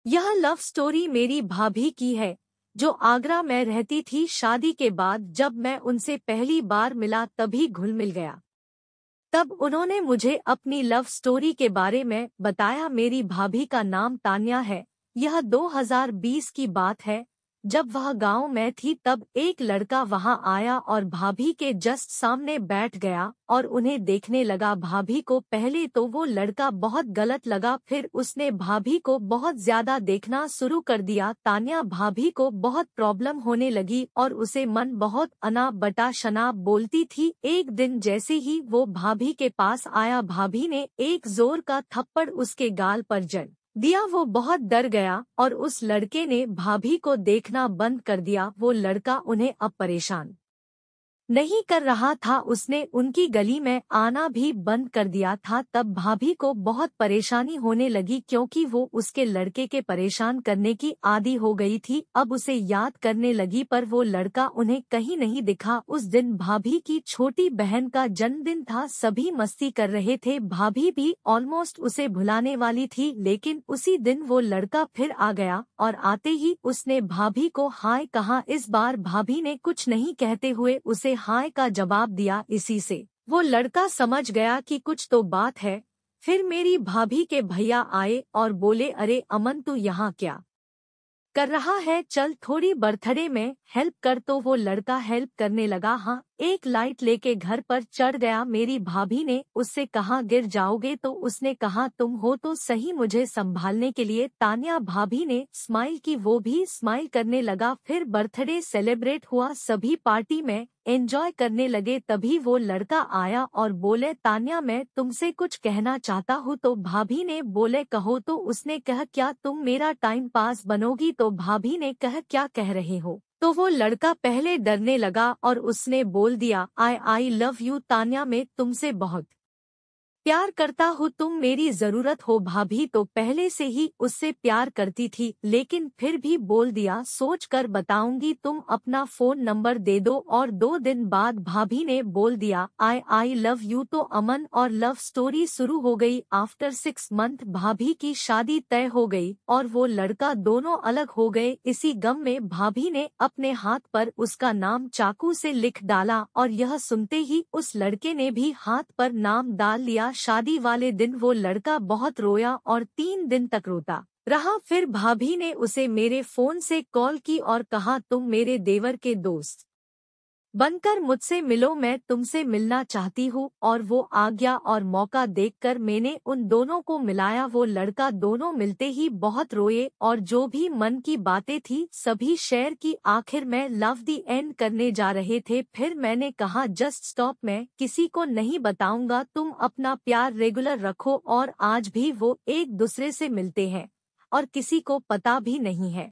यह love story मेरी भाभी की है, जो आगरा में रहती थी। शादी के बाद जब मैं उनसे पहली बार मिला तभी घुल मिल गया। तब उन्होंने मुझे अपनी लव स्टोरी के बारे में बताया। मेरी भाभी का नाम तान्या है। यह 2020 की बात है। जब वह गांव में थी तब एक लड़का वहां आया और भाभी के जस्ट सामने बैठ गया और उन्हें देखने लगा। भाभी को पहले तो वो लड़का बहुत गलत लगा, फिर उसने भाभी को बहुत ज्यादा देखना शुरू कर दिया। तान्या भाभी को बहुत प्रॉब्लम होने लगी और उसे मन बहुत अना बटा शनाब बोलती थी। एक दिन जैसे ही वो भाभी के पास आया, भाभी ने एक जोर का थप्पड़ उसके गाल पर जड़ दिया। वो बहुत डर गया और उस लड़के ने भाभी को देखना बंद कर दिया। वो लड़का उन्हें अब परेशान नहीं कर रहा था, उसने उनकी गली में आना भी बंद कर दिया था। तब भाभी को बहुत परेशानी होने लगी क्योंकि वो उसके लड़के के परेशान करने की आदी हो गई थी। अब उसे याद करने लगी पर वो लड़का उन्हें कहीं नहीं दिखा। उस दिन भाभी की छोटी बहन का जन्मदिन था, सभी मस्ती कर रहे थे। भाभी भी ऑलमोस्ट उसे भुलाने वाली थी, लेकिन उसी दिन वो लड़का फिर आ गया और आते ही उसने भाभी को हाय कहा। इस बार भाभी ने कुछ नहीं कहते हुए उसे हाय का जवाब दिया। इसी से वो लड़का समझ गया कि कुछ तो बात है। फिर मेरी भाभी के भैया आए और बोले, अरे अमन तू यहाँ क्या कर रहा है, चल थोड़ी बर्थडे में हेल्प कर। तो वो लड़का हेल्प करने लगा। हाँ, एक लाइट लेके घर पर चढ़ गया। मेरी भाभी ने उससे कहा गिर जाओगे, तो उसने कहा तुम हो तो सही मुझे संभालने के लिए। तान्या भाभी ने स्माइल की, वो भी स्माइल करने लगा। फिर बर्थडे सेलिब्रेट हुआ, सभी पार्टी में एंजॉय करने लगे। तभी वो लड़का आया और बोले, तान्या मैं तुमसे कुछ कहना चाहता हूँ। तो भाभी ने बोले कहो। तो उसने कहा क्या तुम मेरा टाइम पास बनोगी। तो भाभी ने कहा क्या कह रहे हो। तो वो लड़का पहले डरने लगा और उसने बोल दिया, आई लव यू तान्या, मैं तुमसे बहुत प्यार करता हूँ, तुम मेरी जरूरत हो। भाभी तो पहले से ही उससे प्यार करती थी, लेकिन फिर भी बोल दिया सोच कर बताऊंगी, तुम अपना फोन नंबर दे दो। और 2 दिन बाद भाभी ने बोल दिया आई लव यू। तो अमन और लव स्टोरी शुरू हो गई। आफ्टर 6 मंथ भाभी की शादी तय हो गई और वो लड़का दोनों अलग हो गए। इसी गम में भाभी ने अपने हाथ पर उसका नाम चाकू से लिख डाला और यह सुनते ही उस लड़के ने भी हाथ पर नाम डाल लिया। शादी वाले दिन वो लड़का बहुत रोया और 3 दिन तक रोता रहा। फिर भाभी ने उसे मेरे फोन से कॉल की और कहा तुम मेरे देवर के दोस्त बनकर मुझसे मिलो, मैं तुमसे मिलना चाहती हूँ। और वो आ गया और मौका देखकर मैंने उन दोनों को मिलाया। वो लड़का दोनों मिलते ही बहुत रोए और जो भी मन की बातें थी सभी शेयर की। आखिर में लव दी एंड करने जा रहे थे। फिर मैंने कहा जस्ट स्टॉप, मैं किसी को नहीं बताऊंगा, तुम अपना प्यार रेगुलर रखो। और आज भी वो एक दूसरे से मिलते हैं और किसी को पता भी नहीं है।